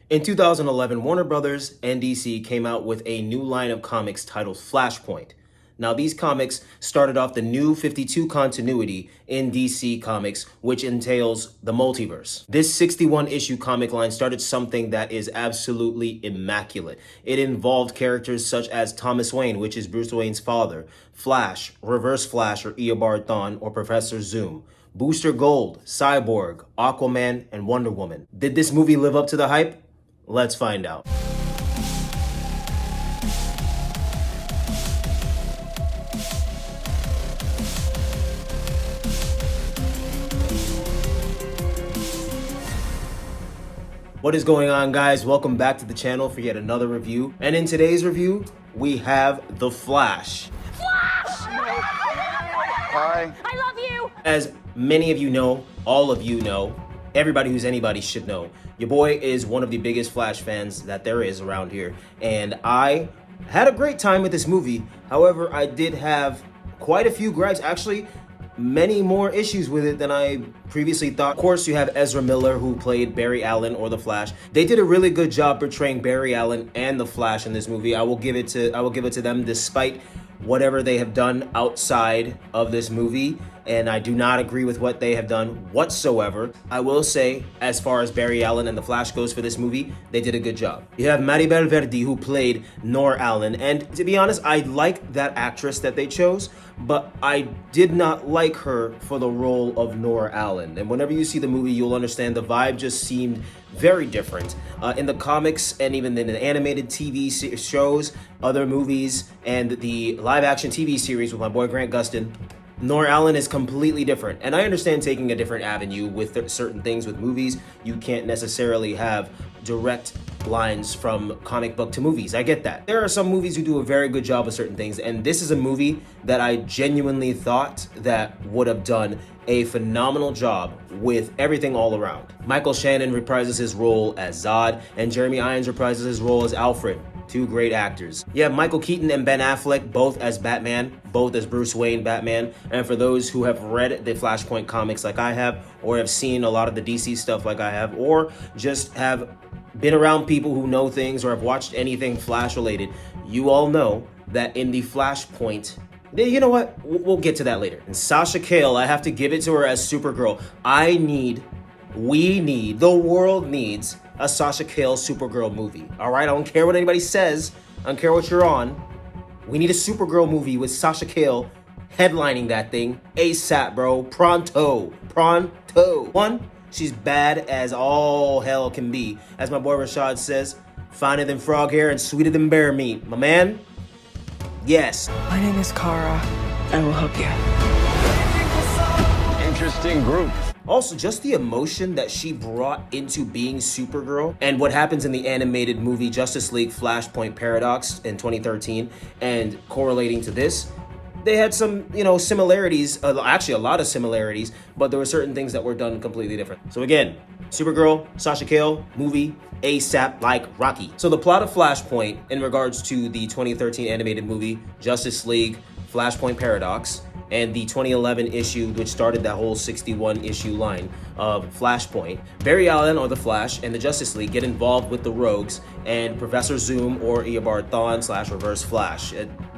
In 2011, Warner Brothers and DC came out with a new line of comics titled Flashpoint. Now, these comics started off the new 52 continuity in DC Comics, which entails the multiverse. This 61-issue comic line started something that is absolutely immaculate. It involved characters such as Thomas Wayne, which is Bruce Wayne's father, Flash, Reverse Flash or Eobard Thawne, or Professor Zoom, Booster Gold, Cyborg, Aquaman, and Wonder Woman. Did this movie live up to the hype? Let's find out. What is going on, guys? Welcome back to the channel for yet another review. And in today's review, we have The Flash. Flash! Hi. I love you! As many of you know, all of you know, everybody who's anybody should know, your boy is one of the biggest Flash fans that there is around here. And I had a great time with this movie. However, I did have quite a few gripes. Actually, many more issues with it than I previously thought. Of course, you have Ezra Miller, who played Barry Allen, or the Flash. They did a really good job portraying Barry Allen and the Flash in this movie. I will give it to them, despite whatever they have done outside of this movie, and I do not agree with what they have done whatsoever. I will say, as far as Barry Allen and the Flash goes for this movie, they did a good job. You have Maribel Verdi, who played Nora Allen, and to be honest, I like that actress that they chose, but I did not like her for the role of Nora Allen. And whenever you see the movie, you'll understand the vibe just seemed very different. In the comics and even in the animated TV shows, other movies, and the live-action TV series with my boy Grant Gustin, Nora Allen is completely different. And I understand taking a different avenue with certain things with movies. You can't necessarily have direct lines from comic book to movies. I get that. There are some movies who do a very good job of certain things, and this is a movie that I genuinely thought that would have done a phenomenal job with everything all around. Michael Shannon reprises his role as Zod, and Jeremy Irons reprises his role as Alfred. Two great actors. You have Michael Keaton and Ben Affleck, both as Batman, both as Bruce Wayne Batman. And for those who have read the Flashpoint comics like I have, or have seen a lot of the DC stuff like I have, or just have been around people who know things or have watched anything Flash related, you all know that in the Flashpoint, you know what? We'll get to that later. And Sasha Cale, I have to give it to her as Supergirl. The world needs a Sasha Cale Supergirl movie. All right, I don't care what anybody says. I don't care what you're on. We need a Supergirl movie with Sasha Cale headlining that thing ASAP, bro. Pronto. One, she's bad as all hell can be. As my boy Rashad says, finer than frog hair and sweeter than bear meat. My man, yes. My name is Kara. I will help you. Interesting group. Also, just the emotion that she brought into being Supergirl and what happens in the animated movie Justice League Flashpoint Paradox in 2013 and correlating to this, they had some, similarities, actually a lot of similarities, but there were certain things that were done completely different. So again, Supergirl, Sasha Cale, movie, ASAP like Rocky. So the plot of Flashpoint in regards to the 2013 animated movie Justice League Flashpoint Paradox and the 2011 issue, which started that whole 61-issue line of Flashpoint, Barry Allen, or the Flash, and the Justice League get involved with the Rogues, and Professor Zoom, or Eobard Thawne / Reverse Flash.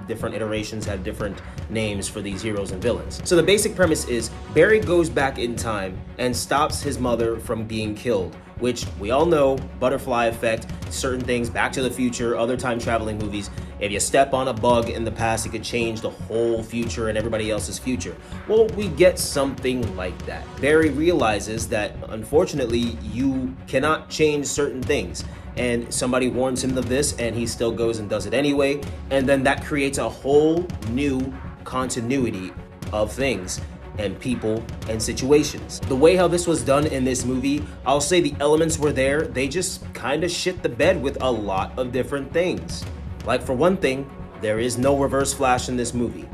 Different iterations have different names for these heroes and villains. So the basic premise is Barry goes back in time and stops his mother from being killed, which we all know, butterfly effect, certain things, Back to the Future, other time traveling movies. If you step on a bug in the past, it could change the whole future and everybody else's future. Well, we get something like that. Barry realizes that, unfortunately, you cannot change certain things. And somebody warns him of this, and he still goes and does it anyway. And then that creates a whole new continuity of things and people and situations. The way how this was done in this movie, I'll say the elements were there. They just kind of shit the bed with a lot of different things. Like, for one thing, there is no Reverse Flash in this movie.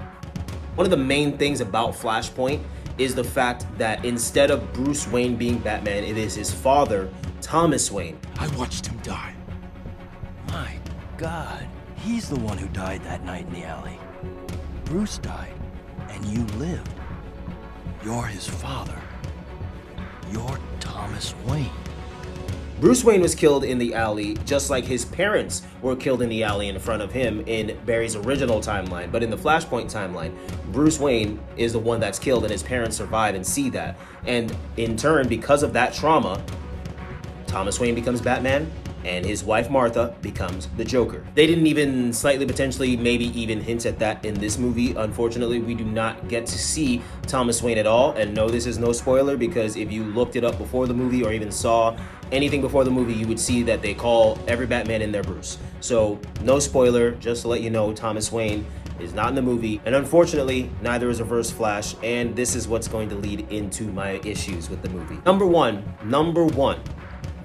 One of the main things about Flashpoint is the fact that instead of Bruce Wayne being Batman, it is his father, Thomas Wayne. I watched him die. My God, he's the one who died that night in the alley. Bruce died, and you lived. You're his father. You're Thomas Wayne. Bruce Wayne was killed in the alley just like his parents were killed in the alley in front of him in Barry's original timeline. But in the Flashpoint timeline, Bruce Wayne is the one that's killed and his parents survive and see that. And in turn, because of that trauma, Thomas Wayne becomes Batman and his wife Martha becomes the Joker. They didn't even slightly, potentially, maybe even hint at that in this movie. Unfortunately, we do not get to see Thomas Wayne at all. And no, this is no spoiler, because if you looked it up before the movie or even saw anything before the movie, you would see that they call every Batman in their Bruce. So no spoiler, just to let you know, Thomas Wayne is not in the movie. And unfortunately, neither is Reverse Flash. And this is what's going to lead into my issues with the movie. Number one,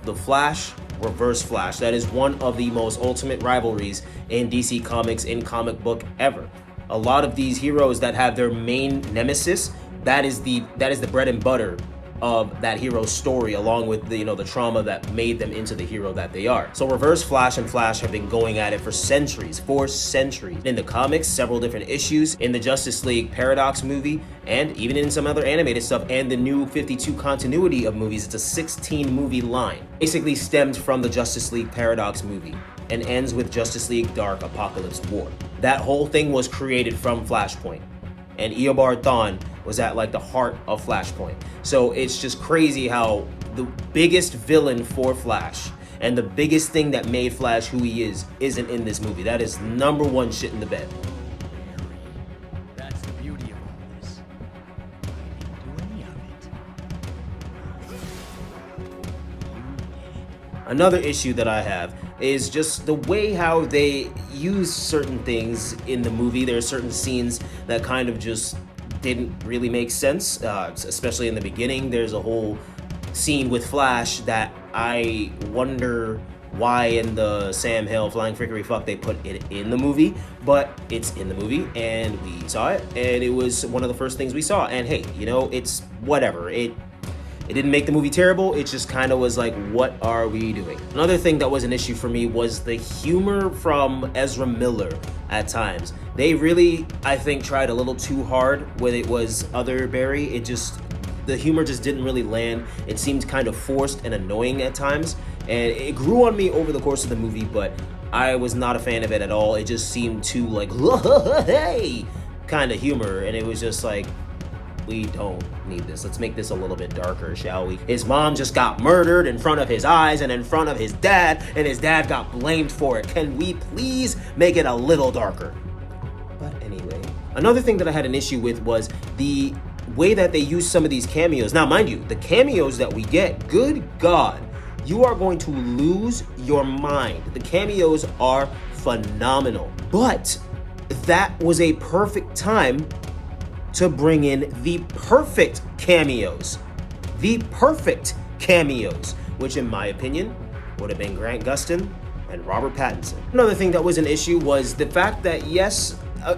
The Flash, Reverse Flash. That is one of the most ultimate rivalries in DC Comics, in comic book ever. A lot of these heroes that have their main nemesis, that is the bread and butter of that hero's story, along with the trauma that made them into the hero that they are. So Reverse Flash and Flash have been going at it for centuries. In the comics, several different issues, in the Justice League Paradox movie, and even in some other animated stuff, and the new 52 continuity of movies. It's a 16 movie line. Basically stemmed from the Justice League Paradox movie and ends with Justice League Dark Apocalypse War. That whole thing was created from Flashpoint. And Eobard Thawne was at like the heart of Flashpoint. So it's just crazy how the biggest villain for Flash and the biggest thing that made Flash who he is isn't in this movie. That is number one shit in the bed. That's the beauty of all this. I didn't do any of it. Another issue that I have is just the way how they use certain things in the movie. There are certain scenes that kind of just didn't really make sense, especially in the beginning. There's a whole scene with Flash that I wonder why in the Sam Hill Flying Frickery Fuck they put it in the movie, but it's in the movie and we saw it, and it was one of the first things we saw. And hey, it's whatever. It didn't make the movie terrible, it just kind of was like, what are we doing? Another thing that was an issue for me was the humor from Ezra Miller at times. They really, I think, tried a little too hard when it was other Barry. The humor just didn't really land. It seemed kind of forced and annoying at times, and it grew on me over the course of the movie, but I was not a fan of it at all. It just seemed too like, hey, kind of humor, and it was just like, we don't need this. Let's make this a little bit darker, shall we? His mom just got murdered in front of his eyes and in front of his dad, and his dad got blamed for it. Can we please make it a little darker? But anyway, another thing that I had an issue with was the way that they use some of these cameos. Now, mind you, the cameos that we get, good God, you are going to lose your mind. The cameos are phenomenal. But that was a perfect time to bring in the perfect cameos. The perfect cameos, which in my opinion would have been Grant Gustin and Robert Pattinson. Another thing that was an issue was the fact that yes,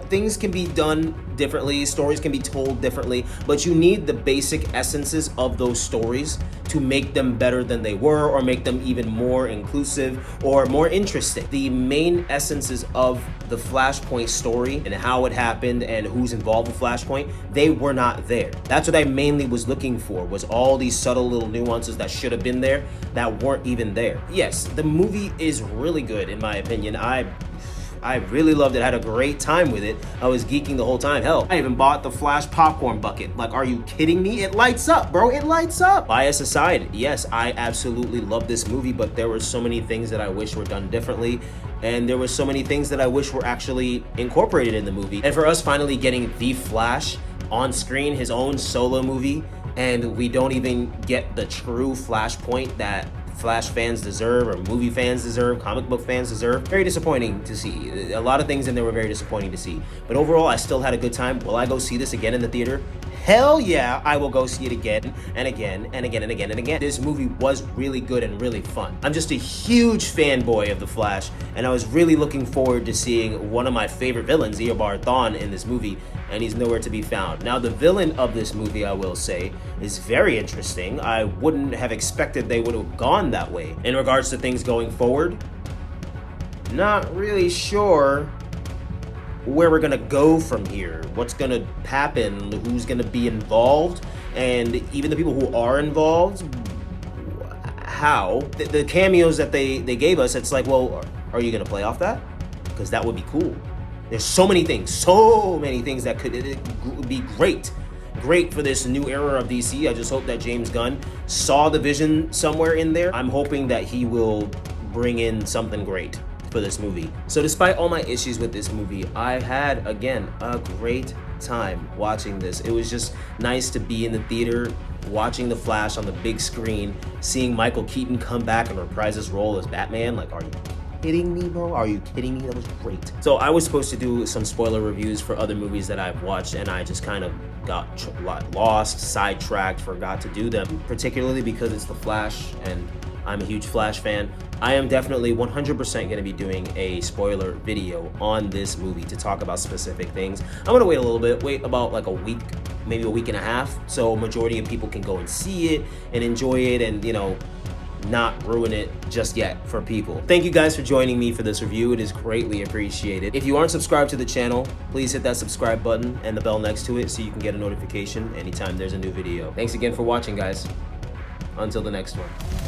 things can be done differently, stories can be told differently, but you need the basic essences of those stories to make them better than they were, or make them even more inclusive or more interesting. The main essences of the Flashpoint story and how it happened and who's involved with Flashpoint, they were not there. That's what I mainly was looking for, was all these subtle little nuances that should have been there that weren't even there. Yes, the movie is really good in my opinion. I really loved it. I had a great time with it. I was geeking the whole time. Hell, I even bought the Flash popcorn bucket. Like, are you kidding me? It lights up, bro. It lights up. Bias aside, yes, I absolutely love this movie, but there were so many things that I wish were done differently. And there were so many things that I wish were actually incorporated in the movie. And for us finally getting the Flash on screen, his own solo movie, and we don't even get the true Flashpoint that Flash fans deserve, or movie fans deserve, comic book fans deserve. Very disappointing to see. A lot of things in there were very disappointing to see. But overall, I still had a good time. Will I go see this again in the theater? Hell yeah, I will go see it again and again and again and again and again. This movie was really good and really fun. I'm just a huge fanboy of The Flash, and I was really looking forward to seeing one of my favorite villains, Eobard Thawne, in this movie, and he's nowhere to be found. Now, the villain of this movie, I will say, is very interesting. I wouldn't have expected they would have gone that way. In regards to things going forward, not really sure where we're gonna go from here, what's gonna happen, who's gonna be involved, and even the people who are involved, how the cameos that they gave us, it's like, well, are you gonna play off that? Because that would be cool. There's so many things that could be great for this new era of DC. I just hope that James Gunn saw the vision somewhere in there. I'm hoping that he will bring in something great for this movie. So despite all my issues with this movie, I had, again, a great time watching this. It was just nice to be in the theater, watching The Flash on the big screen, seeing Michael Keaton come back and reprise his role as Batman. Like, are you kidding me, bro? Are you kidding me? That was great. So I was supposed to do some spoiler reviews for other movies that I've watched, and I just kind of got lost, sidetracked, forgot to do them, particularly because it's The Flash, and I'm a huge Flash fan. I am definitely 100% going to be doing a spoiler video on this movie to talk about specific things. I'm going to wait a little bit, wait about like a week, maybe a week and a half, so a majority of people can go and see it and enjoy it and, you know, not ruin it just yet for people. Thank you guys for joining me for this review. It is greatly appreciated. If you aren't subscribed to the channel, please hit that subscribe button and the bell next to it so you can get a notification anytime there's a new video. Thanks again for watching, guys. Until the next one.